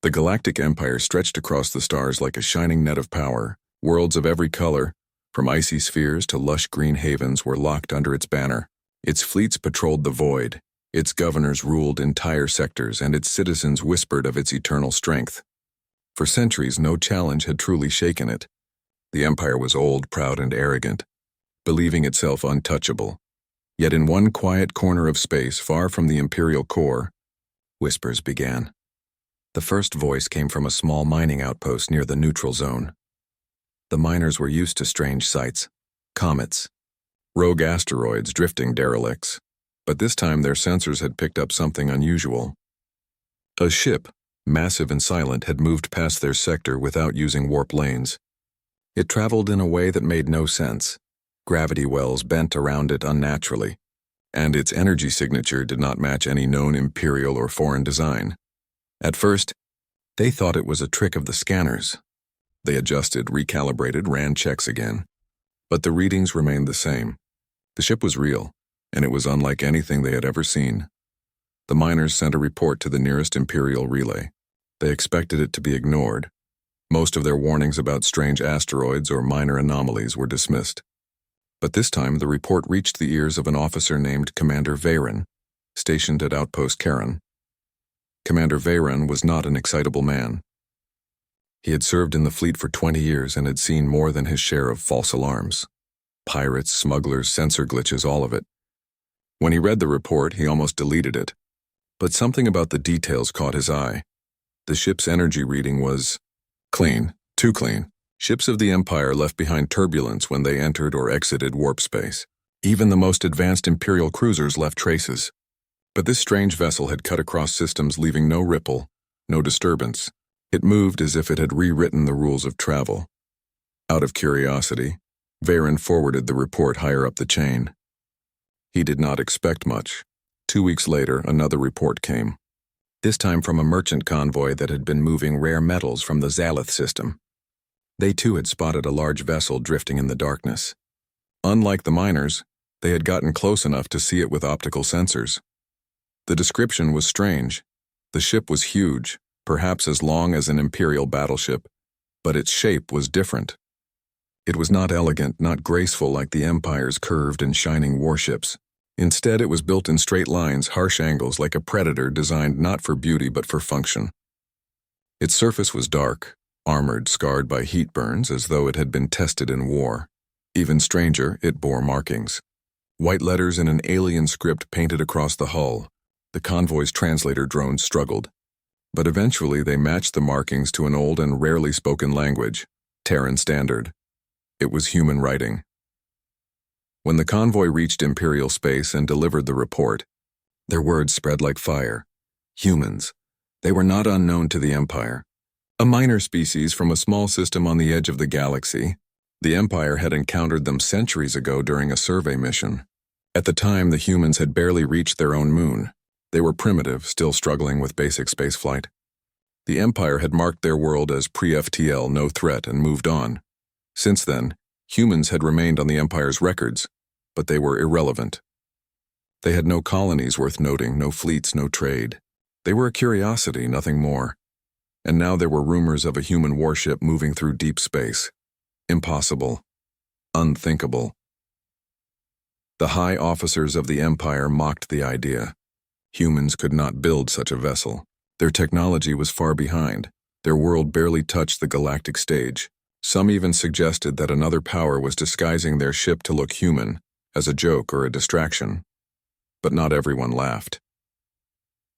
The Galactic Empire stretched across the stars like a shining net of power. Worlds of every color, from icy spheres to lush green havens, were locked under its banner. Its fleets patrolled the void, its governors ruled entire sectors, and its citizens whispered of its eternal strength. For centuries, no challenge had truly shaken it. The Empire was old, proud, and arrogant, believing itself untouchable. Yet in one quiet corner of space, far from the Imperial core, whispers began. The first voice came from a small mining outpost near the neutral zone. The miners were used to strange sights, comets, rogue asteroids, drifting derelicts, but this time their sensors had picked up something unusual. A ship, massive and silent, had moved past their sector without using warp lanes. It traveled in a way that made no sense. Gravity wells bent around it unnaturally, and its energy signature did not match any known Imperial or foreign design. At first, they thought it was a trick of the scanners. They adjusted, recalibrated, ran checks again. But the readings remained the same. The ship was real, and it was unlike anything they had ever seen. The miners sent a report to the nearest Imperial relay. They expected it to be ignored. Most of their warnings about strange asteroids or minor anomalies were dismissed. But this time, the report reached the ears of an officer named Commander Veyron, stationed at Outpost Charon. Commander Veyron was not an excitable man. He had served in the fleet for 20 years and had seen more than his share of false alarms. Pirates, smugglers, sensor glitches, all of it. When he read the report, he almost deleted it. But something about the details caught his eye. The ship's energy reading was clean, too clean. Ships of the Empire left behind turbulence when they entered or exited warp space. Even the most advanced Imperial cruisers left traces. But this strange vessel had cut across systems, leaving no ripple, no disturbance. It moved as if it had rewritten the rules of travel. Out of curiosity, Veyron forwarded the report higher up the chain. He did not expect much. 2 weeks later, another report came. This time from a merchant convoy that had been moving rare metals from the Zalith system. They too had spotted a large vessel drifting in the darkness. Unlike the miners, they had gotten close enough to see it with optical sensors. The description was strange. The ship was huge, perhaps as long as an Imperial battleship, but its shape was different. It was not elegant, not graceful like the Empire's curved and shining warships. Instead, it was built in straight lines, harsh angles, like a predator designed not for beauty but for function. Its surface was dark, armored, scarred by heat burns as though it had been tested in war. Even stranger, it bore markings. White letters in an alien script painted across the hull. The convoy's translator drones struggled. But eventually they matched the markings to an old and rarely spoken language, Terran Standard. It was human writing. When the convoy reached Imperial space and delivered the report, their words spread like fire. Humans. They were not unknown to the Empire. A minor species from a small system on the edge of the galaxy, the Empire had encountered them centuries ago during a survey mission. At the time, the humans had barely reached their own moon. They were primitive, still struggling with basic spaceflight. The Empire had marked their world as pre-FTL, no threat, and moved on. Since then, humans had remained on the Empire's records, but they were irrelevant. They had no colonies worth noting, no fleets, no trade. They were a curiosity, nothing more. And now there were rumors of a human warship moving through deep space. Impossible. Unthinkable. The high officers of the Empire mocked the idea. Humans could not build such a vessel. Their technology was far behind. Their world barely touched the galactic stage. Some even suggested that another power was disguising their ship to look human, as a joke or a distraction. But not everyone laughed.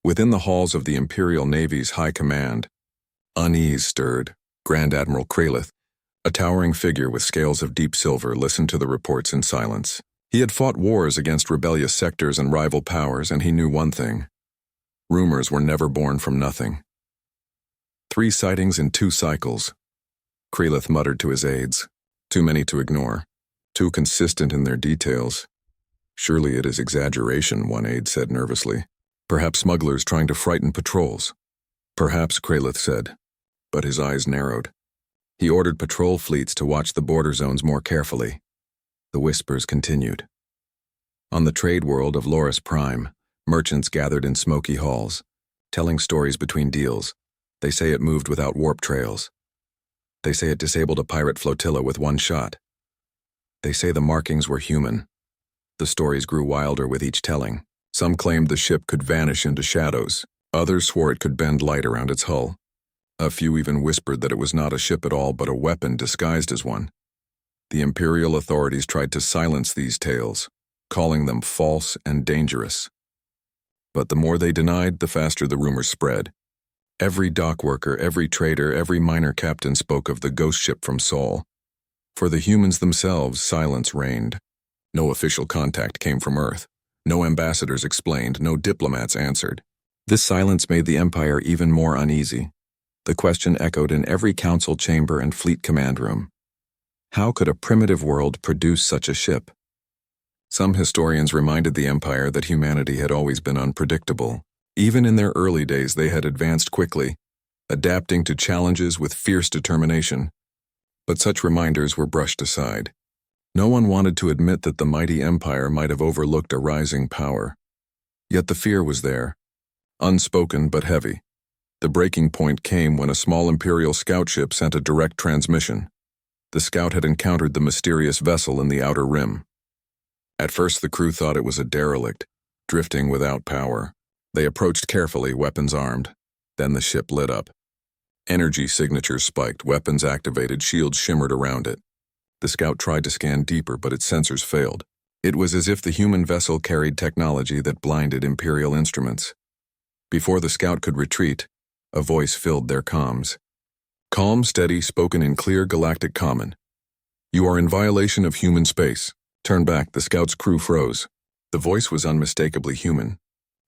Within the halls of the Imperial Navy's high command, unease stirred. Grand Admiral Kralith, a towering figure with scales of deep silver, listened to the reports in silence. He had fought wars against rebellious sectors and rival powers, and he knew one thing. Rumors were never born from nothing. 3 sightings in 2 cycles. Kralith muttered to his aides. Too many to ignore. Too consistent in their details. Surely it is exaggeration, one aide said nervously. Perhaps smugglers trying to frighten patrols. Perhaps, Kralith said, but his eyes narrowed. He ordered patrol fleets to watch the border zones more carefully. The whispers continued. On the trade world of Loris Prime, merchants gathered in smoky halls, telling stories between deals. They say it moved without warp trails. They say it disabled a pirate flotilla with one shot. They say the markings were human. The stories grew wilder with each telling. Some claimed the ship could vanish into shadows. Others swore it could bend light around its hull. A few even whispered that it was not a ship at all but a weapon disguised as one. The Imperial authorities tried to silence these tales, calling them false and dangerous. But the more they denied, the faster the rumors spread. Every dock worker, every trader, every miner captain spoke of the ghost ship from Sol. For the humans themselves, silence reigned. No official contact came from Earth. No ambassadors explained, no diplomats answered. This silence made the Empire even more uneasy. The question echoed in every council chamber and fleet command room. How could a primitive world produce such a ship? Some historians reminded the Empire that humanity had always been unpredictable. Even in their early days, they had advanced quickly, adapting to challenges with fierce determination. But such reminders were brushed aside. No one wanted to admit that the mighty Empire might have overlooked a rising power. Yet the fear was there, unspoken but heavy. The breaking point came when a small Imperial scout ship sent a direct transmission. The scout had encountered the mysterious vessel in the outer rim. At first, the crew thought it was a derelict, drifting without power. They approached carefully, weapons armed. Then the ship lit up. Energy signatures spiked, weapons activated, shields shimmered around it. The scout tried to scan deeper, but its sensors failed. It was as if the human vessel carried technology that blinded Imperial instruments. Before the scout could retreat, a voice filled their comms. Calm, steady, spoken in clear galactic common. "You are in violation of human space. Turn back." The scout's crew froze. The voice was unmistakably human.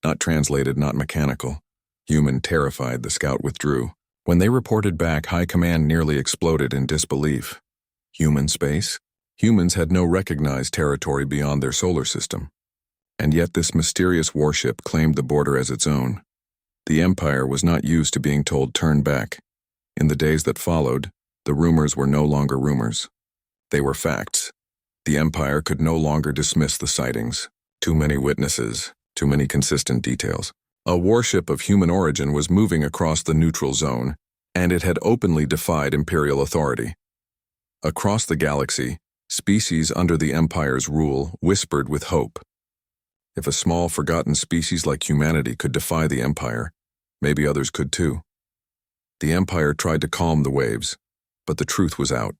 Not translated, not mechanical. Human, terrified, the scout withdrew. When they reported back, High Command nearly exploded in disbelief. Human space? Humans had no recognized territory beyond their solar system. And yet this mysterious warship claimed the border as its own. The Empire was not used to being told turn back. In the days that followed, the rumors were no longer rumors. They were facts. The Empire could no longer dismiss the sightings. Too many witnesses, too many consistent details. A warship of human origin was moving across the neutral zone, and it had openly defied Imperial authority. Across the galaxy, species under the Empire's rule whispered with hope. If a small, forgotten species like humanity could defy the Empire, maybe others could too. The Empire tried to calm the waves, but the truth was out.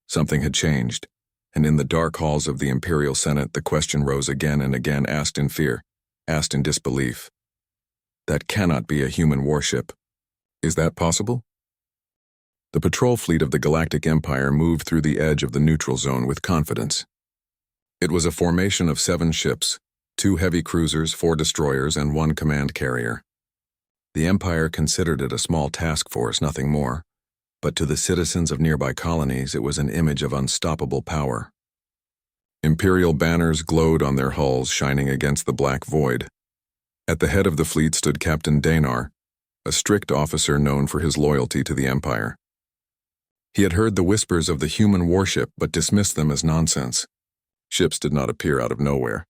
Something had changed, and in the dark halls of the Imperial Senate, the question rose again and again, asked in fear, asked in disbelief. That cannot be a human warship. Is that possible? The patrol fleet of the Galactic Empire moved through the edge of the neutral zone with confidence. It was a formation of 7 ships, 2 heavy cruisers, 4 destroyers, and 1 command carrier. The Empire considered it a small task force, nothing more, but to the citizens of nearby colonies it was an image of unstoppable power. Imperial banners glowed on their hulls, shining against the black void. At the head of the fleet stood Captain Danar, a strict officer known for his loyalty to the Empire. He had heard the whispers of the human warship but dismissed them as nonsense. Ships did not appear out of nowhere.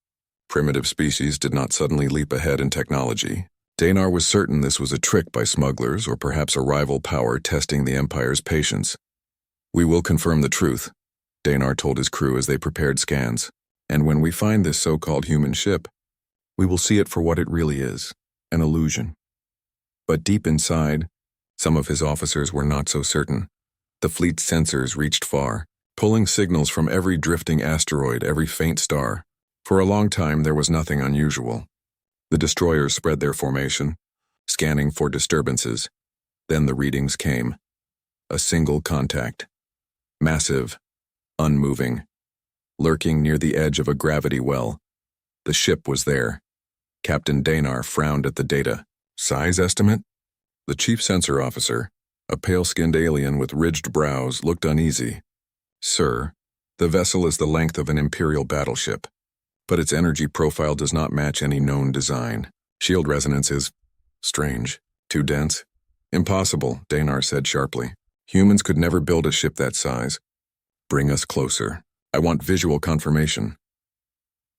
Primitive species did not suddenly leap ahead in technology. Danar was certain this was a trick by smugglers or perhaps a rival power testing the Empire's patience. "We will confirm the truth," Danar told his crew as they prepared scans. "And when we find this so-called human ship, we will see it for what it really is, an illusion." But deep inside, some of his officers were not so certain. The fleet's sensors reached far, pulling signals from every drifting asteroid, every faint star. For a long time, there was nothing unusual. The destroyers spread their formation, scanning for disturbances. Then the readings came. A single contact. Massive, unmoving, lurking near the edge of a gravity well. The ship was there. Captain Danar frowned at the data. "Size estimate?" The chief sensor officer, a pale-skinned alien with ridged brows, looked uneasy. "Sir, the vessel is the length of an Imperial battleship, but its energy profile does not match any known design. Shield resonance is strange, too dense. Impossible," Danar said sharply. "Humans could never build a ship that size. Bring us closer. I want visual confirmation."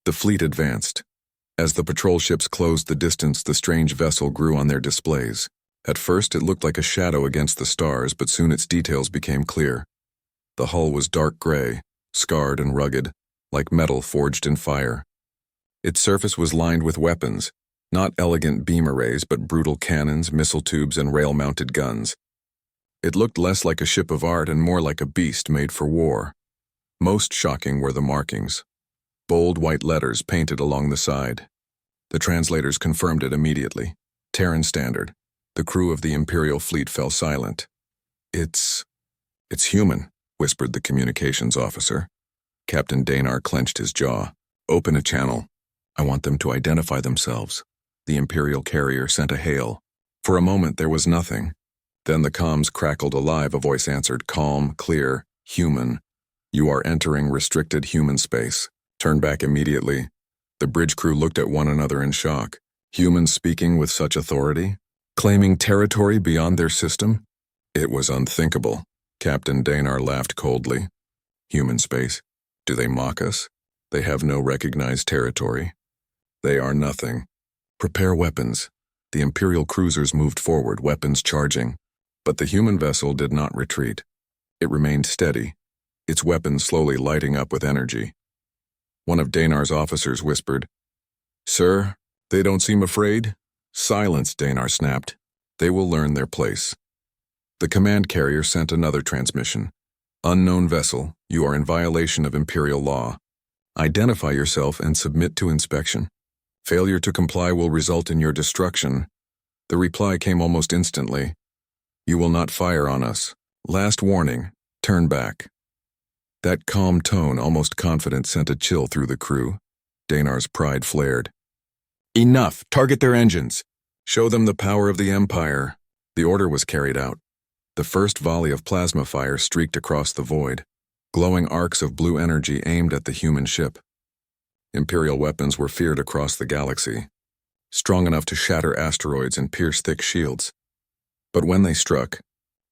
The fleet advanced. As the patrol ships closed the distance, the strange vessel grew on their displays. At first, it looked like a shadow against the stars, but soon its details became clear. The hull was dark gray, scarred and rugged, like metal forged in fire. Its surface was lined with weapons, not elegant beam arrays, but brutal cannons, missile tubes, and rail-mounted guns. It looked less like a ship of art and more like a beast made for war. Most shocking were the markings. Bold white letters painted along the side. The translators confirmed it immediately. Terran Standard. The crew of the Imperial fleet fell silent. It's human, whispered the communications officer. Captain Danar clenched his jaw. Open a channel. I want them to identify themselves. The Imperial carrier sent a hail. For a moment there was nothing. Then the comms crackled alive. A voice answered, calm, clear, human. You are entering restricted human space. Turn back immediately. The bridge crew looked at one another in shock. Humans speaking with such authority? Claiming territory beyond their system? It was unthinkable. Captain Danar laughed coldly. Human space? Do they mock us? They have no recognized territory. They are nothing. Prepare weapons. The Imperial cruisers moved forward, weapons charging. But the human vessel did not retreat. It remained steady, its weapons slowly lighting up with energy. One of Danar's officers whispered, Sir, they don't seem afraid? Silence, Danar snapped. They will learn their place. The command carrier sent another transmission. Unknown vessel, you are in violation of Imperial law. Identify yourself and submit to inspection. Failure to comply will result in your destruction. The reply came almost instantly. You will not fire on us. Last warning, turn back. That calm tone, almost confident, sent a chill through the crew. Danar's pride flared. Enough! Target their engines! Show them the power of the Empire. The order was carried out. The first volley of plasma fire streaked across the void. Glowing arcs of blue energy aimed at the human ship. Imperial weapons were feared across the galaxy, strong enough to shatter asteroids and pierce thick shields. But when they struck,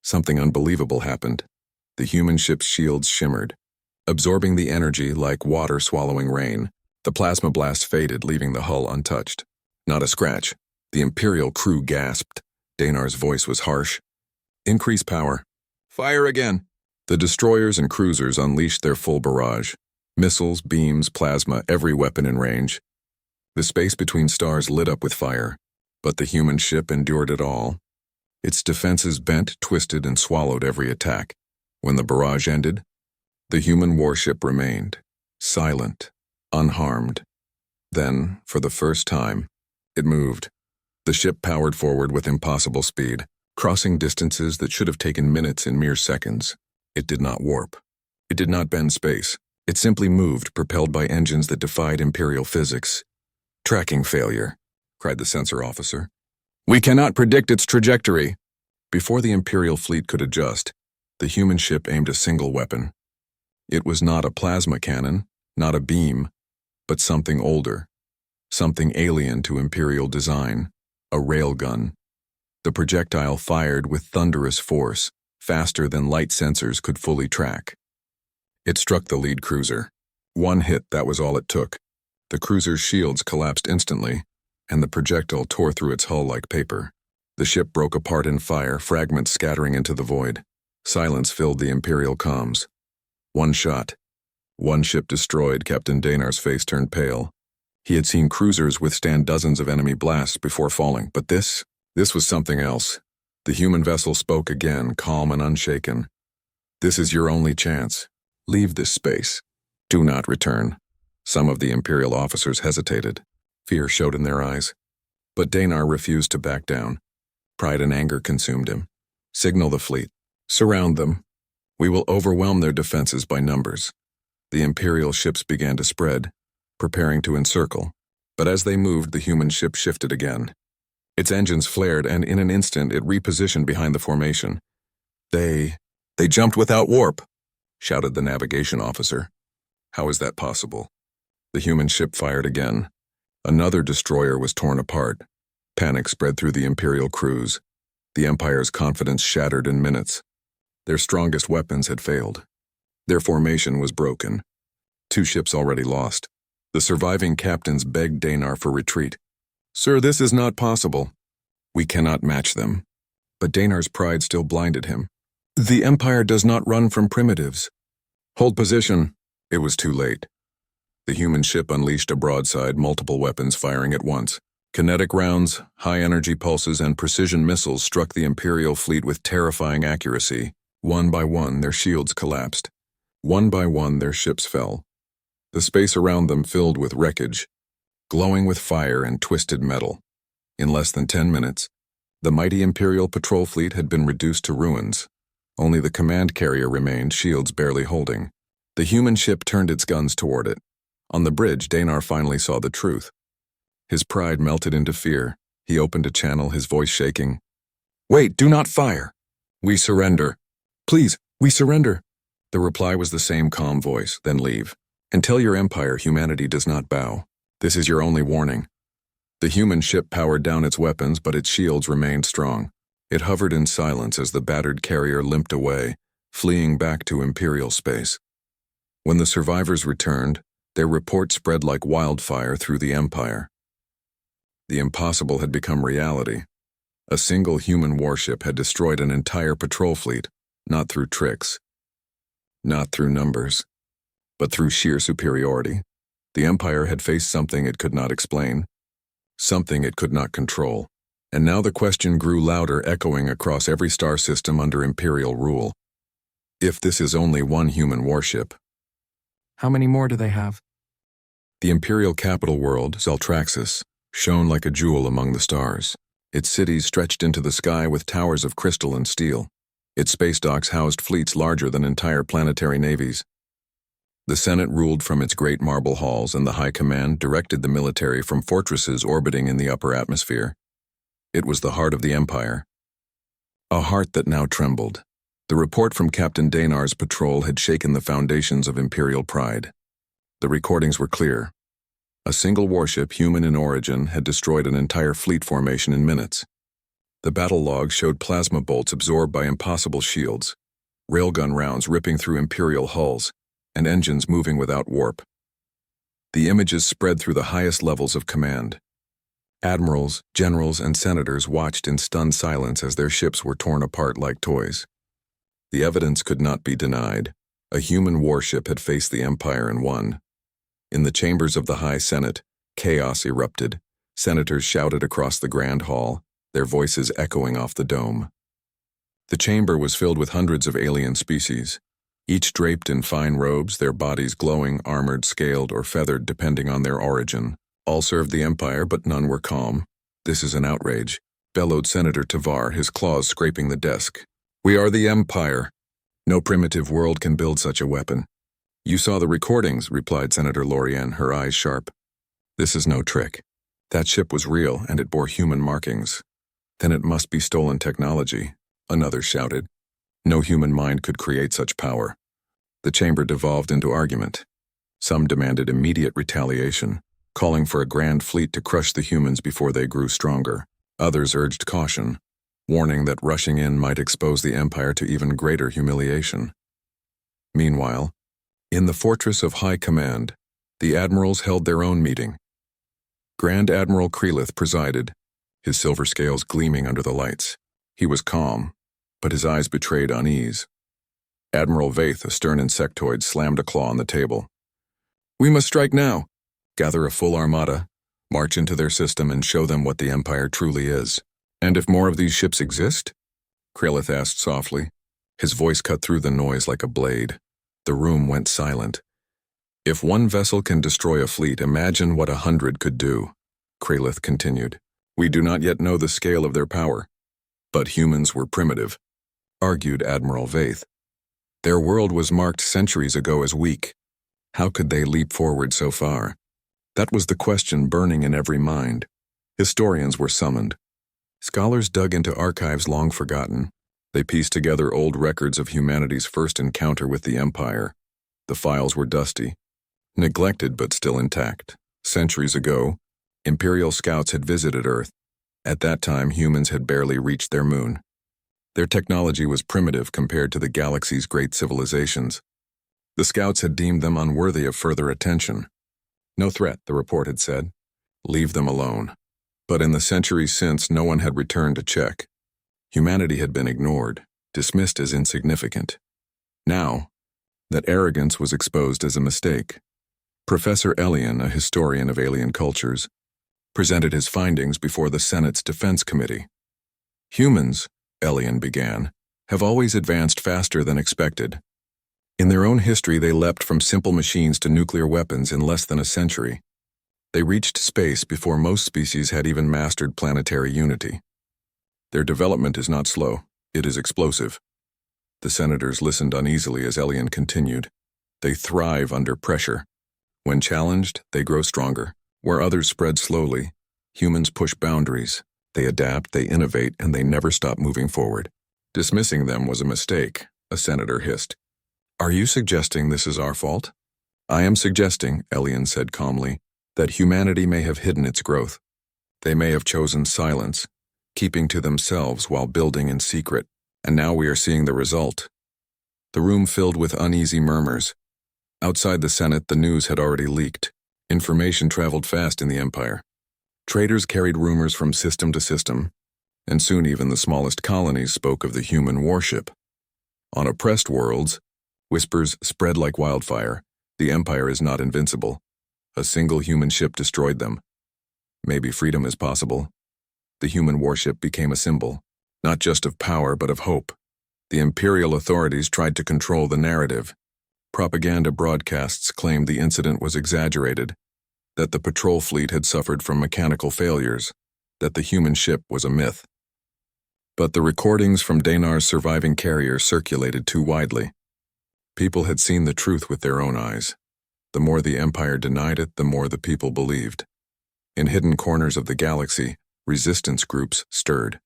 something unbelievable happened. The human ship's shields shimmered, absorbing the energy like water swallowing rain. The plasma blast faded, leaving the hull untouched. Not a scratch. The Imperial crew gasped. Danar's voice was harsh. Increase power. Fire again. The destroyers and cruisers unleashed their full barrage. Missiles, beams, plasma, every weapon in range. The space between stars lit up with fire, but the human ship endured it all. Its defenses bent, twisted, and swallowed every attack. When the barrage ended, the human warship remained, silent, unharmed. Then, for the first time, it moved. The ship powered forward with impossible speed, crossing distances that should have taken minutes in mere seconds. It did not warp. It did not bend space. It simply moved, propelled by engines that defied Imperial physics. Tracking failure, cried the sensor officer. We cannot predict its trajectory. Before the Imperial fleet could adjust, the human ship aimed a single weapon. It was not a plasma cannon, not a beam, but something older, something alien to Imperial design, a railgun. The projectile fired with thunderous force, faster than light sensors could fully track. It struck the lead cruiser. One hit, that was all it took. The cruiser's shields collapsed instantly, and the projectile tore through its hull like paper. The ship broke apart in fire, fragments scattering into the void. Silence filled the Imperial comms. One shot. One ship destroyed. Captain Danar's face turned pale. He had seen cruisers withstand dozens of enemy blasts before falling, but this was something else. The human vessel spoke again, calm and unshaken. This is your only chance. Leave this space. Do not return. Some of the Imperial officers hesitated. Fear showed in their eyes. But Danar refused to back down. Pride and anger consumed him. Signal the fleet. Surround them. We will overwhelm their defenses by numbers. The Imperial ships began to spread, preparing to encircle. But as they moved, the human ship shifted again. Its engines flared, and in an instant it repositioned behind the formation. They jumped without warp, shouted the navigation officer. How is that possible? The human ship fired again. Another destroyer was torn apart. Panic spread through the Imperial crews. The Empire's confidence shattered in minutes. Their strongest weapons had failed. Their formation was broken. 2 ships already lost. The surviving captains begged Danar for retreat. Sir, this is not possible. We cannot match them. but Daynar's pride still blinded him. The Empire does not run from primitives. Hold position. It was too late. The human ship unleashed a broadside, multiple weapons firing at once. Kinetic rounds, high-energy pulses, and precision missiles struck the Imperial fleet with terrifying accuracy. One by one, their shields collapsed. One by one, their ships fell. The space around them filled with wreckage, glowing with fire and twisted metal. In less than 10 minutes, the mighty Imperial patrol fleet had been reduced to ruins. Only the command carrier remained, shields barely holding. The human ship turned its guns toward it. On the bridge, Daynar finally saw the truth. His pride melted into fear. He opened a channel, his voice shaking. "Wait, do not fire! We surrender. Please, we surrender." The reply was the same calm voice, "Then leave. And tell your Empire humanity does not bow. This is your only warning." The human ship powered down its weapons, but its shields remained strong. It hovered in silence as the battered carrier limped away, fleeing back to Imperial space. When the survivors returned, their report spread like wildfire through the Empire. The impossible had become reality. A single human warship had destroyed an entire patrol fleet, not through tricks, not through numbers, but through sheer superiority. The Empire had faced something it could not explain, something it could not control. And now the question grew louder, echoing across every star system under Imperial rule. If this is only one human warship, how many more do they have? The Imperial capital world, Zeltraxis, shone like a jewel among the stars. Its cities stretched into the sky with towers of crystal and steel. Its space docks housed fleets larger than entire planetary navies. The Senate ruled from its great marble halls, and the High Command directed the military from fortresses orbiting in the upper atmosphere. It was the heart of the Empire. A heart that now trembled. The report from Captain Daynar's patrol had shaken the foundations of Imperial pride. The recordings were clear. A single warship, human in origin, had destroyed an entire fleet formation in minutes. The battle logs showed plasma bolts absorbed by impossible shields, railgun rounds ripping through Imperial hulls, and engines moving without warp. The images spread through the highest levels of command. Admirals, generals, and senators watched in stunned silence as their ships were torn apart like toys. The evidence could not be denied. A human warship had faced the Empire and won. In the chambers of the High Senate, chaos erupted. Senators shouted across the Grand Hall, their voices echoing off the dome. The chamber was filled with hundreds of alien species, each draped in fine robes, their bodies glowing, armored, scaled, or feathered depending on their origin. All served the Empire, but none were calm. "This is an outrage," bellowed Senator Tavar, his claws scraping the desk. "We are the Empire. No primitive world can build such a weapon." "You saw the recordings," replied Senator Lorien, her eyes sharp. "This is no trick. That ship was real, and it bore human markings." "Then it must be stolen technology," another shouted. "No human mind could create such power." The chamber devolved into argument. Some demanded immediate retaliation, calling for a grand fleet to crush the humans before they grew stronger. Others urged caution, warning that rushing in might expose the Empire to even greater humiliation. Meanwhile, in the Fortress of High Command, the admirals held their own meeting. Grand Admiral Krelith presided, his silver scales gleaming under the lights. He was calm, but his eyes betrayed unease. Admiral Vaith, a stern insectoid, slammed a claw on the table. "We must strike now. Gather a full armada, march into their system, and show them what the Empire truly is." "And if more of these ships exist?" Krelith asked softly. His voice cut through the noise like a blade. The room went silent. "If one vessel can destroy a fleet, imagine what 100 could do," Krelith continued. "We do not yet know the scale of their power. But humans were primitive," argued Admiral Vaith. "Their world was marked centuries ago as weak. How could they leap forward so far?" That was the question burning in every mind. Historians were summoned. Scholars dug into archives long forgotten. They pieced together old records of humanity's first encounter with the Empire. The files were dusty, neglected but still intact. Centuries ago, Imperial scouts had visited Earth. At that time, humans had barely reached their moon. Their technology was primitive compared to the galaxy's great civilizations. The scouts had deemed them unworthy of further attention. "No threat," the report had said. "Leave them alone." But in the centuries since, no one had returned to check. Humanity had been ignored, dismissed as insignificant. Now, that arrogance was exposed as a mistake. Professor Elian, a historian of alien cultures, presented his findings before the Senate's Defense Committee. Humans, Elian began, have always advanced faster than expected. In their own history, they leapt from simple machines to nuclear weapons in less than a century. They reached space before most species had even mastered planetary unity. Their development is not slow, it is explosive. The senators listened uneasily as Elian continued. They thrive under pressure. When challenged, they grow stronger. Where others spread slowly, humans push boundaries. They adapt, they innovate, and they never stop moving forward. Dismissing them was a mistake, a senator hissed. Are you suggesting this is our fault? I am suggesting, Elian said calmly, that humanity may have hidden its growth. They may have chosen silence, keeping to themselves while building in secret, and now we are seeing the result. The room filled with uneasy murmurs. Outside the Senate, the news had already leaked. Information traveled fast in the Empire. Traders carried rumors from system to system, and soon even the smallest colonies spoke of the human warship. On oppressed worlds, whispers spread like wildfire. The Empire is not invincible. A single human ship destroyed them. Maybe freedom is possible. The human warship became a symbol, not just of power but of hope. The imperial authorities tried to control the narrative. Propaganda broadcasts claimed the incident was exaggerated, that the patrol fleet had suffered from mechanical failures, that the human ship was a myth. But the recordings from Daynar's surviving carrier circulated too widely. People had seen the truth with their own eyes. The more the Empire denied it, the more the people believed. In hidden corners of the galaxy, resistance groups stirred.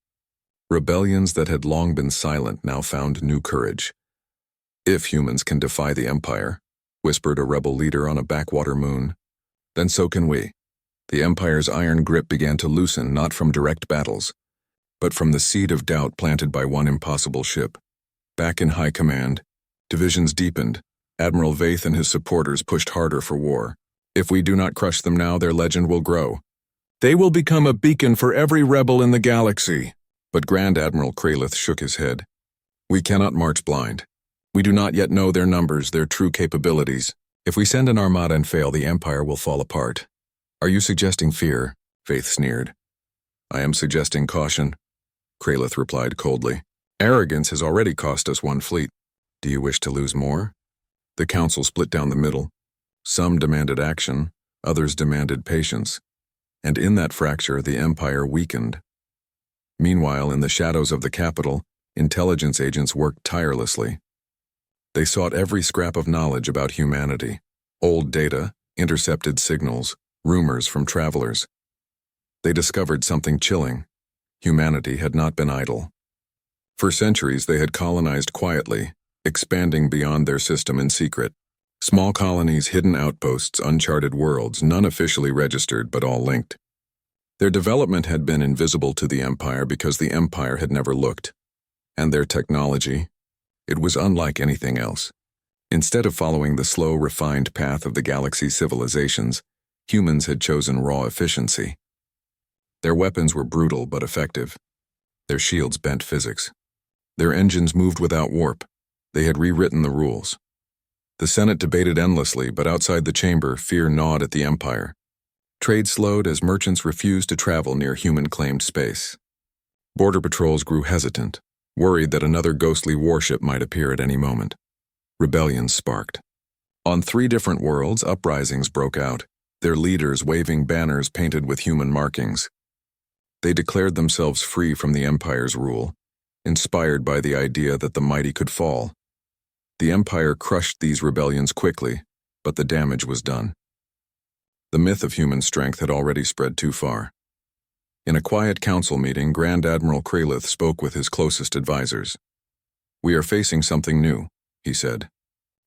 Rebellions that had long been silent now found new courage. If humans can defy the Empire, whispered a rebel leader on a backwater moon, then so can we. The Empire's iron grip began to loosen not from direct battles, but from the seed of doubt planted by one impossible ship. Back in high command, divisions deepened. Admiral Vaith and his supporters pushed harder for war. If we do not crush them now, their legend will grow. They will become a beacon for every rebel in the galaxy. But Grand Admiral Kralith shook his head. We cannot march blind. We do not yet know their numbers, their true capabilities. If we send an armada and fail, the Empire will fall apart. Are you suggesting fear? Vaith sneered. I am suggesting caution, Kralith replied coldly. Arrogance has already cost us one fleet. Do you wish to lose more? The council split down the middle. Some demanded action, others demanded patience. And in that fracture, the Empire weakened. Meanwhile, in the shadows of the capital, intelligence agents worked tirelessly. They sought every scrap of knowledge about humanity, old data, intercepted signals, rumors from travelers. They discovered something chilling. Humanity had not been idle. For centuries, they had colonized quietly, expanding beyond their system in secret. Small colonies, hidden outposts, uncharted worlds, none officially registered but all linked. Their development had been invisible to the Empire because the Empire had never looked. And their technology, it was unlike anything else. Instead of following the slow, refined path of the galaxy's civilizations, humans had chosen raw efficiency. Their weapons were brutal but effective. Their shields bent physics. Their engines moved without warp. They had rewritten the rules. The Senate debated endlessly, but outside the chamber, fear gnawed at the Empire. Trade slowed as merchants refused to travel near human-claimed space. Border patrols grew hesitant, worried that another ghostly warship might appear at any moment. Rebellions sparked. On 3 different worlds, uprisings broke out, their leaders waving banners painted with human markings. They declared themselves free from the Empire's rule, inspired by the idea that the mighty could fall. The Empire crushed these rebellions quickly, but the damage was done. The myth of human strength had already spread too far. In a quiet council meeting, Grand Admiral Kralith spoke with his closest advisors. We are facing something new, he said.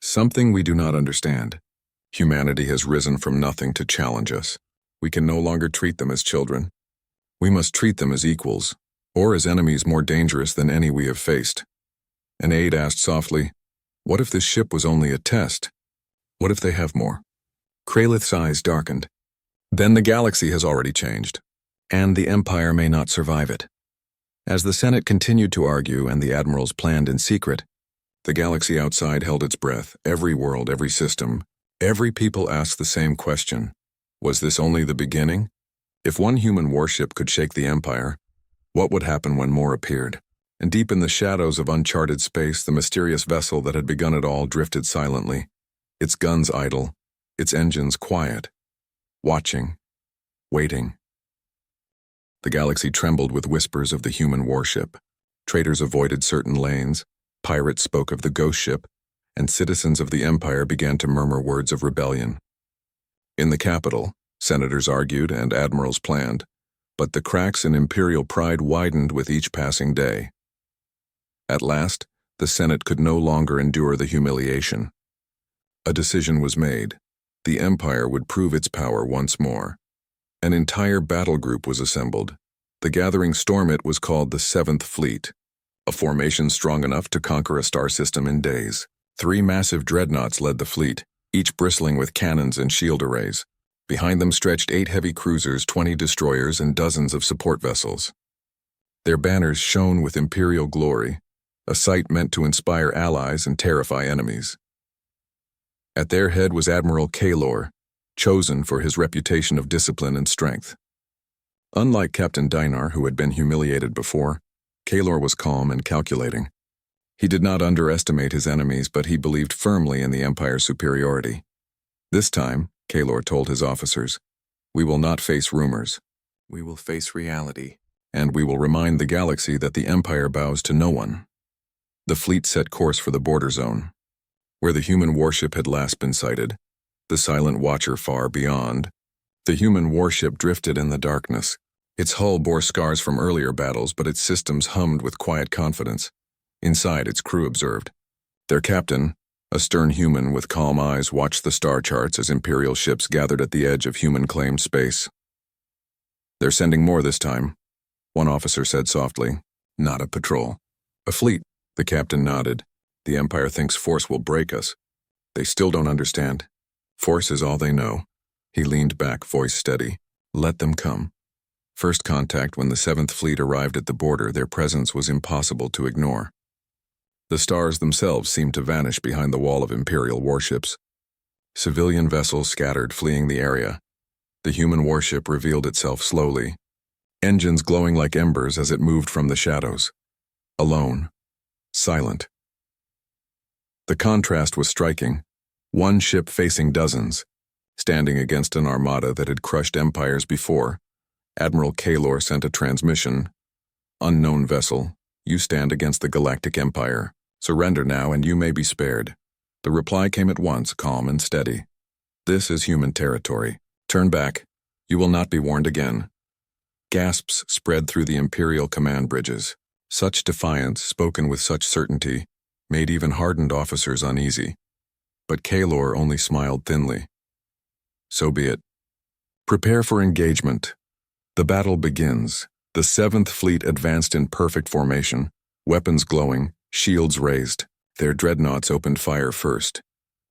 Something we do not understand. Humanity has risen from nothing to challenge us. We can no longer treat them as children. We must treat them as equals, or as enemies more dangerous than any we have faced. An aide asked softly, what if this ship was only a test? What if they have more? Kralith's eyes darkened. Then the galaxy has already changed, and the Empire may not survive it. As the Senate continued to argue and the admirals planned in secret, the galaxy outside held its breath. Every world, every system, every people asked the same question. Was this only the beginning? If one human warship could shake the Empire, what would happen when more appeared? And deep in the shadows of uncharted space, the mysterious vessel that had begun it all drifted silently, its guns idle, its engines quiet, watching, waiting. The galaxy trembled with whispers of the human warship. Traders avoided certain lanes, pirates spoke of the ghost ship, and citizens of the Empire began to murmur words of rebellion. In the capital, senators argued and admirals planned, but the cracks in imperial pride widened with each passing day. At last, the Senate could no longer endure the humiliation. A decision was made. The Empire would prove its power once more. An entire battle group was assembled. The gathering storm it was called the Seventh Fleet, a formation strong enough to conquer a star system in days. 3 massive dreadnoughts led the fleet, each bristling with cannons and shield arrays. Behind them stretched 8 heavy cruisers, 20 destroyers, and dozens of support vessels. Their banners shone with imperial glory, a sight meant to inspire allies and terrify enemies. At their head was Admiral Kaylor, chosen for his reputation of discipline and strength. Unlike Captain Dinar, who had been humiliated before, Kaylor was calm and calculating. He did not underestimate his enemies, but he believed firmly in the Empire's superiority. This time, Kaylor told his officers, "We will not face rumors. We will face reality, and we will remind the galaxy that the Empire bows to no one." The fleet set course for the border zone, where the human warship had last been sighted, the silent watcher far beyond. The human warship drifted in the darkness. Its hull bore scars from earlier battles, but its systems hummed with quiet confidence. Inside, its crew observed. Their captain, a stern human with calm eyes, watched the star charts as Imperial ships gathered at the edge of human-claimed space. "They're sending more this time," one officer said softly. "Not a patrol. A fleet," the captain nodded. "The Empire thinks force will break us. They still don't understand. Force is all they know." He leaned back, voice steady. "Let them come." First contact when the 7th Fleet arrived at the border, their presence was impossible to ignore. The stars themselves seemed to vanish behind the wall of Imperial warships. Civilian vessels scattered, fleeing the area. The human warship revealed itself slowly, engines glowing like embers as it moved from the shadows. Alone. Silent. The contrast was striking. One ship facing dozens, standing against an armada that had crushed empires before. Admiral Kaylor sent a transmission. "Unknown vessel, you stand against the Galactic Empire. Surrender now and you may be spared." The reply came at once, calm and steady. "This is human territory. Turn back. You will not be warned again." Gasps spread through the Imperial command bridges. Such defiance, spoken with such certainty, made even hardened officers uneasy. But Kaylor only smiled thinly. "So be it. Prepare for engagement." The battle begins. The 7th Fleet advanced in perfect formation, weapons glowing, shields raised. Their dreadnoughts opened fire first,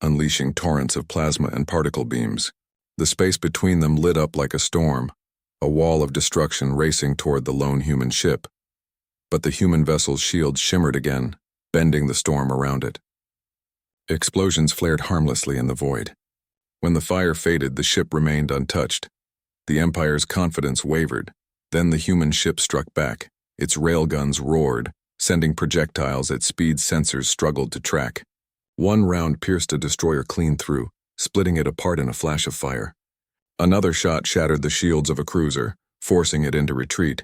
unleashing torrents of plasma and particle beams. The space between them lit up like a storm, a wall of destruction racing toward the lone human ship. But the human vessel's shields shimmered again, bending the storm around it. Explosions flared harmlessly in the void. When the fire faded, the ship remained untouched. The Empire's confidence wavered. Then the human ship struck back. Its railguns roared, sending projectiles at speeds sensors struggled to track. One round pierced a destroyer clean through, splitting it apart in a flash of fire. Another shot shattered the shields of a cruiser, forcing it into retreat.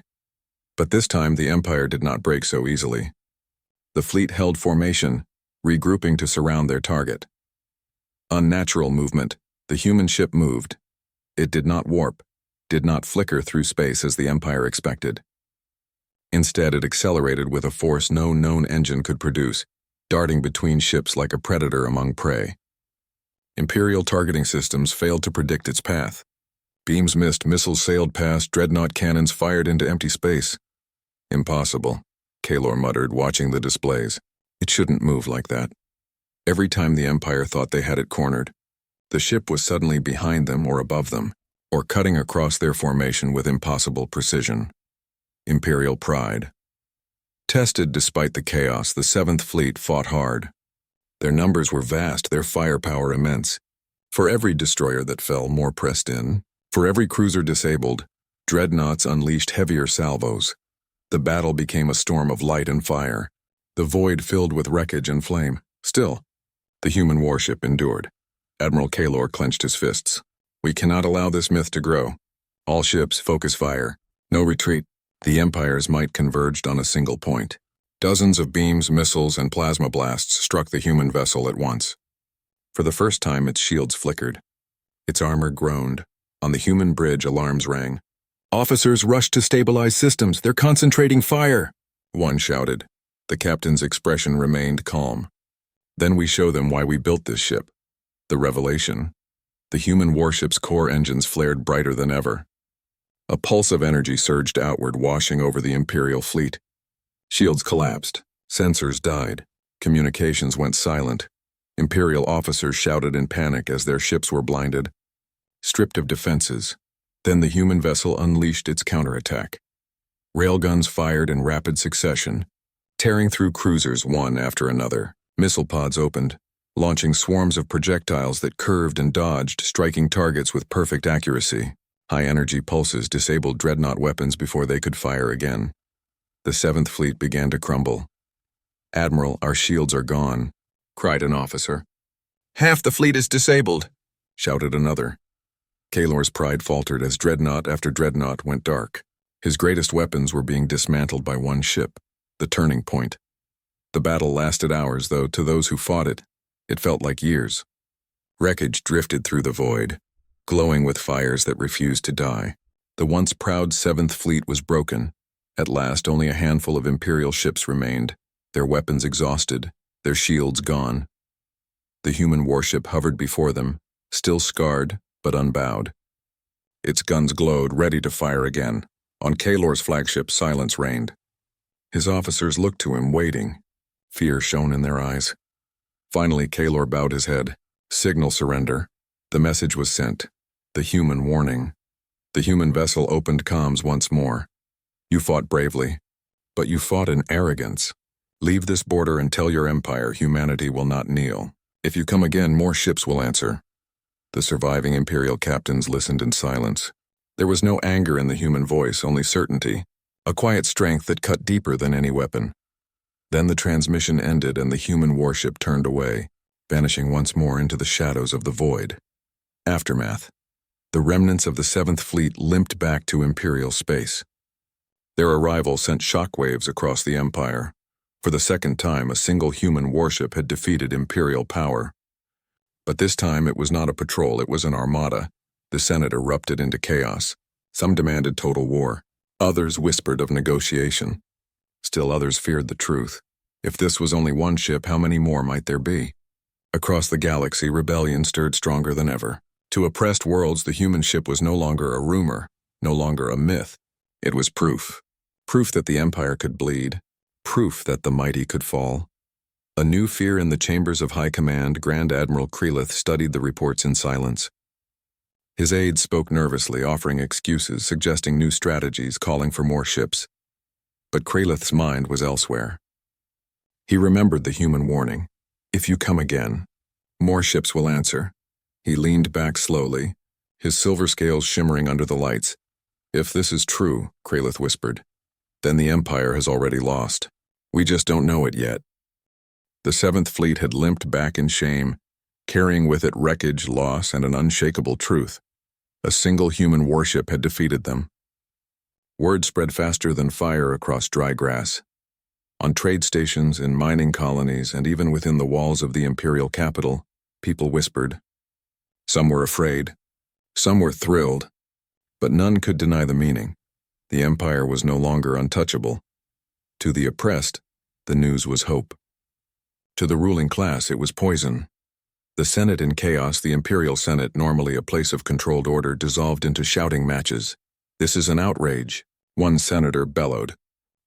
But this time the Empire did not break so easily. The fleet held formation, regrouping to surround their target. Unnatural movement. The human ship moved. It did not warp, did not flicker through space as the Empire expected. Instead, it accelerated with a force no known engine could produce, darting between ships like a predator among prey. Imperial targeting systems failed to predict its path. Beams missed, missiles sailed past, dreadnought cannons fired into empty space. "Impossible," Kaylor muttered, watching the displays. "It shouldn't move like that." Every time the Empire thought they had it cornered, the ship was suddenly behind them or above them, or cutting across their formation with impossible precision. Imperial pride, Tested despite the chaos, the 7th Fleet fought hard. Their numbers were vast, their firepower immense. For every destroyer that fell, more pressed in. For every cruiser disabled, dreadnoughts unleashed heavier salvos. The battle became a storm of light and fire, the void filled with wreckage and flame. Still, the human warship endured. Admiral Kahlor clenched his fists. We cannot allow this myth to grow. All ships, focus fire. No retreat. The Empire's might converged on a single point. Dozens of beams, missiles, and plasma blasts struck the human vessel at once. For the first time, its shields flickered. Its armor groaned. On the human bridge, alarms rang. Officers rushed to stabilize systems. They're concentrating fire, one shouted. The captain's expression remained calm. Then we show them why we built this ship. The revelation. The human warship's core engines flared brighter than ever. A pulse of energy surged outward, washing over the Imperial fleet. Shields collapsed. Sensors died. Communications went silent. Imperial officers shouted in panic as their ships were blinded. Stripped of defenses, then the human vessel unleashed its counterattack. Railguns fired in rapid succession, tearing through cruisers one after another. Missile pods opened, launching swarms of projectiles that curved and dodged, striking targets with perfect accuracy. High-energy pulses disabled dreadnought weapons before they could fire again. The 7th Fleet began to crumble. Admiral, our shields are gone, cried an officer. Half the fleet is disabled, shouted another. Kahlor's pride faltered as dreadnought after dreadnought went dark. His greatest weapons were being dismantled by one ship, the turning point. The battle lasted hours, though to those who fought it, it felt like years. Wreckage drifted through the void, glowing with fires that refused to die. The once proud 7th Fleet was broken. At last, only a handful of Imperial ships remained, their weapons exhausted, their shields gone. The human warship hovered before them, still scarred, but unbowed. Its guns glowed, ready to fire again. On Kahlor's flagship, silence reigned. His officers looked to him, waiting. Fear shone in their eyes. Finally, Kahlor bowed his head. Signal surrender. The message was sent. The human warning. The human vessel opened comms once more. You fought bravely, but you fought in arrogance. Leave this border and tell your empire humanity will not kneel. If you come again, more ships will answer. The surviving Imperial captains listened in silence. There was no anger in the human voice, only certainty, a quiet strength that cut deeper than any weapon. Then the transmission ended and the human warship turned away, vanishing once more into the shadows of the void. Aftermath. The remnants of the 7th Fleet limped back to Imperial space. Their arrival sent shockwaves across the Empire. For the second time, a single human warship had defeated Imperial power. But this time it was not a patrol, it was an armada. The Senate erupted into chaos. Some demanded total war. Others whispered of negotiation. Still others feared the truth. If this was only one ship, how many more might there be? Across the galaxy, rebellion stirred stronger than ever. To oppressed worlds, the human ship was no longer a rumor, no longer a myth. It was proof. Proof that the Empire could bleed. Proof that the mighty could fall. A new fear in the chambers of high command, Grand Admiral Krelith studied the reports in silence. His aides spoke nervously, offering excuses, suggesting new strategies, calling for more ships. But Krelith's mind was elsewhere. He remembered the human warning. If you come again, more ships will answer. He leaned back slowly, his silver scales shimmering under the lights. If this is true, Krelith whispered, then the Empire has already lost. We just don't know it yet. The 7th Fleet had limped back in shame, carrying with it wreckage, loss, and an unshakable truth. A single human warship had defeated them. Word spread faster than fire across dry grass. On trade stations, in mining colonies, and even within the walls of the imperial capital, people whispered. Some were afraid. Some were thrilled. But none could deny the meaning. The Empire was no longer untouchable. To the oppressed, the news was hope. To the ruling class, it was poison. The Senate in chaos, the Imperial Senate, normally a place of controlled order, dissolved into shouting matches. This is an outrage, one senator bellowed.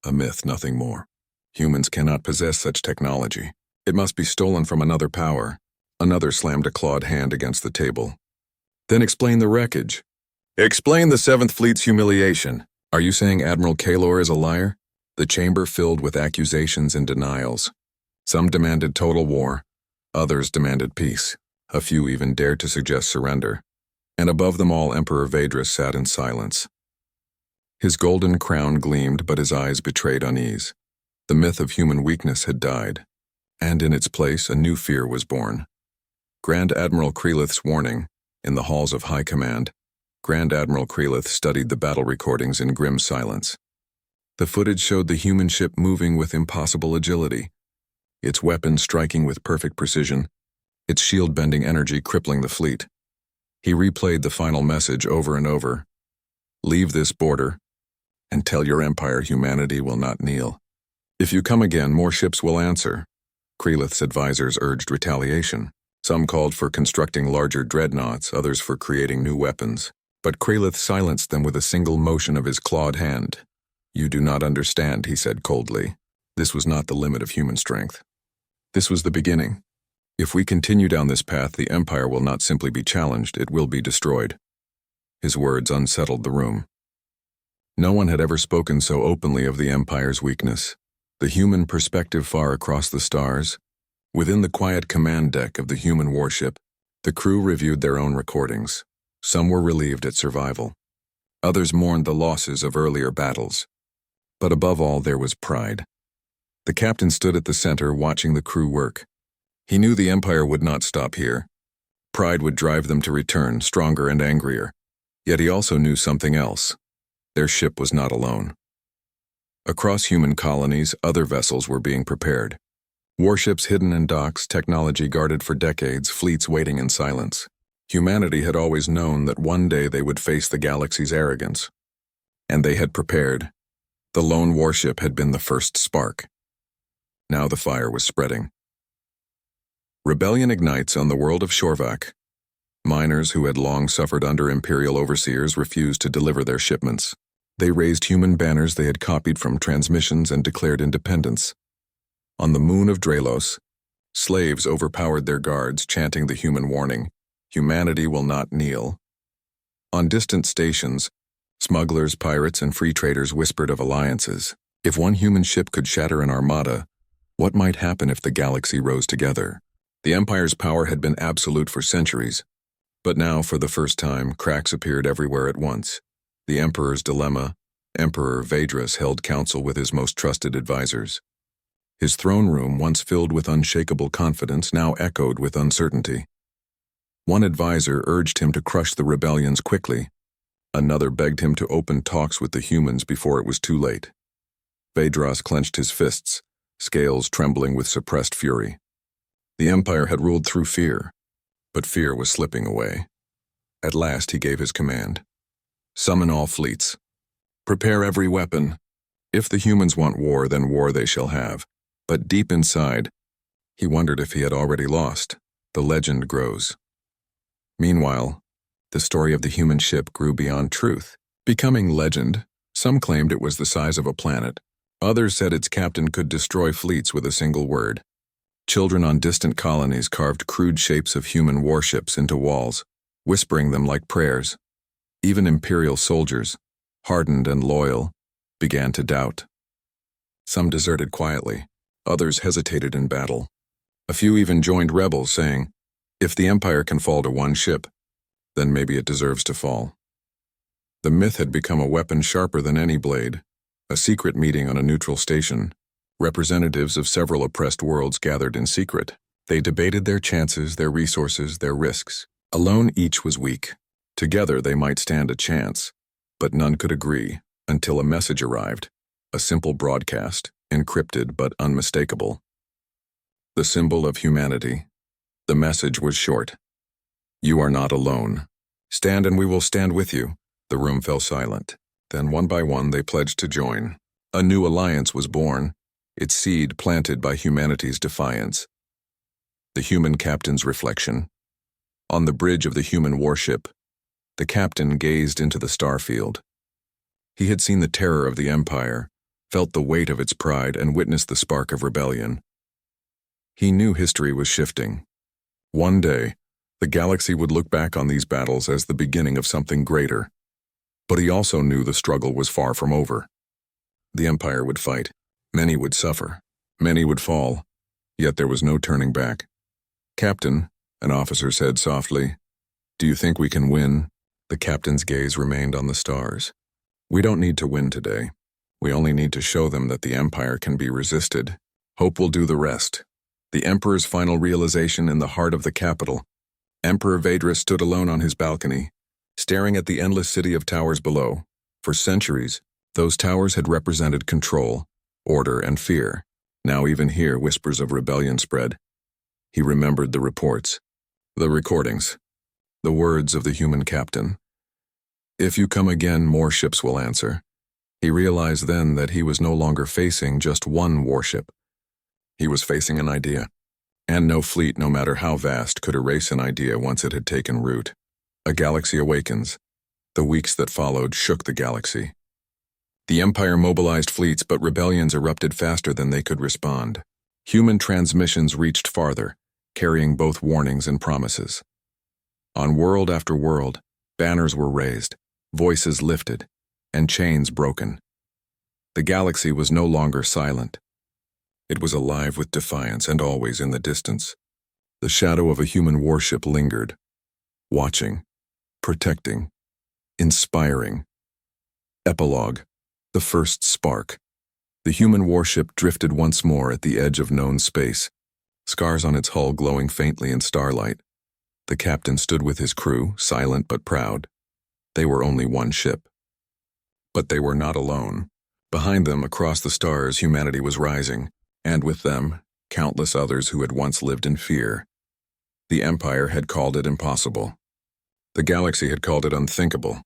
A myth, nothing more. Humans cannot possess such technology. It must be stolen from another power. Another slammed a clawed hand against the table. Then explain the wreckage. Explain the 7th Fleet's humiliation. Are you saying Admiral Kahlor is a liar? The chamber filled with accusations and denials. Some demanded total war, others demanded peace. A few even dared to suggest surrender. And above them all, Emperor Vedras sat in silence. His golden crown gleamed, but his eyes betrayed unease. The myth of human weakness had died, and in its place a new fear was born. Grand Admiral Krelith's warning, in the halls of High Command. Grand Admiral Krelith studied the battle recordings in grim silence. The footage showed the human ship moving with impossible agility, its weapons striking with perfect precision, its shield-bending energy crippling the fleet. He replayed the final message over and over. Leave this border, and tell your empire humanity will not kneel. If you come again, more ships will answer. Krelith's advisors urged retaliation. Some called for constructing larger dreadnoughts, others for creating new weapons. But Krelith silenced them with a single motion of his clawed hand. You do not understand, he said coldly. This was not the limit of human strength. This was the beginning. If we continue down this path, the Empire will not simply be challenged, it will be destroyed. His words unsettled the room. No one had ever spoken so openly of the Empire's weakness. The human perspective far across the stars. Within the quiet command deck of the human warship, the crew reviewed their own recordings. Some were relieved at survival. Others mourned the losses of earlier battles. But above all, there was pride. The captain stood at the center, watching the crew work. He knew the Empire would not stop here. Pride would drive them to return, stronger and angrier. Yet he also knew something else. Their ship was not alone. Across human colonies, other vessels were being prepared. Warships hidden in docks, technology guarded for decades, fleets waiting in silence. Humanity had always known that one day they would face the galaxy's arrogance. And they had prepared. The lone warship had been the first spark. Now the fire was spreading. Rebellion ignites on the world of Shorvak. Miners who had long suffered under imperial overseers refused to deliver their shipments. They raised human banners they had copied from transmissions and declared independence. On the moon of Dralos, slaves overpowered their guards, chanting the human warning, "Humanity will not kneel." On distant stations, smugglers, pirates, and free traders whispered of alliances. If one human ship could shatter an armada, what might happen if the galaxy rose together? The Empire's power had been absolute for centuries, but now, for the first time, cracks appeared everywhere at once. The Emperor's dilemma. Emperor Vedras held counsel with his most trusted advisors. His throne room, once filled with unshakable confidence, now echoed with uncertainty. One advisor urged him to crush the rebellions quickly. Another begged him to open talks with the humans before it was too late. Vedras clenched his fists, scales trembling with suppressed fury. The Empire had ruled through fear, but fear was slipping away. At last he gave his command. Summon all fleets. Prepare every weapon. If the humans want war, then war they shall have. But deep inside, he wondered if he had already lost. The legend grows. Meanwhile, the story of the human ship grew beyond truth. Becoming legend, some claimed it was the size of a planet. Others said its captain could destroy fleets with a single word. Children on distant colonies carved crude shapes of human warships into walls, whispering them like prayers. Even imperial soldiers, hardened and loyal, began to doubt. Some deserted quietly. Others hesitated in battle. A few even joined rebels, saying, if the Empire can fall to one ship, then maybe it deserves to fall. The myth had become a weapon sharper than any blade. A secret meeting on a neutral station. Representatives of several oppressed worlds gathered in secret. They debated their chances, their resources, their risks. Alone, each was weak. Together, they might stand a chance. But none could agree until a message arrived. A simple broadcast, encrypted but unmistakable. The symbol of humanity. The message was short. You are not alone. Stand and we will stand with you. The room fell silent. Then one by one they pledged to join. A new alliance was born, its seed planted by humanity's defiance. The human captain's reflection. On the bridge of the human warship, the captain gazed into the starfield. He had seen the terror of the Empire, felt the weight of its pride, and witnessed the spark of rebellion. He knew history was shifting. One day, the galaxy would look back on these battles as the beginning of something greater. But he also knew the struggle was far from over. The Empire would fight. Many would suffer. Many would fall. Yet there was no turning back. "Captain," an officer said softly, "do you think we can win?" The captain's gaze remained on the stars. "We don't need to win today. We only need to show them that the Empire can be resisted. Hope will do the rest." The Emperor's final realization in the heart of the capital. Emperor Vadris stood alone on his balcony, staring at the endless city of towers below. For centuries, those towers had represented control, order, and fear. Now even here, whispers of rebellion spread. He remembered the reports, the recordings, the words of the human captain. "If you come again, more ships will answer." He realized then that he was no longer facing just one warship. He was facing an idea. And no fleet, no matter how vast, could erase an idea once it had taken root. A galaxy awakens. The weeks that followed shook the galaxy. The Empire mobilized fleets, but rebellions erupted faster than they could respond. Human transmissions reached farther, carrying both warnings and promises. On world after world, banners were raised, voices lifted, and chains broken. The galaxy was no longer silent. It was alive with defiance, and always in the distance. The shadow of a human warship lingered, watching, protecting, inspiring. Epilogue. The first spark. The human warship drifted once more at the edge of known space, scars on its hull glowing faintly in starlight. The captain stood with his crew, silent but proud. They were only one ship. But they were not alone. Behind them, across the stars, humanity was rising, and with them, countless others who had once lived in fear. The Empire had called it impossible. The galaxy had called it unthinkable.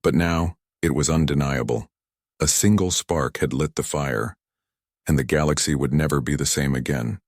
But now, it was undeniable. A single spark had lit the fire, and the galaxy would never be the same again.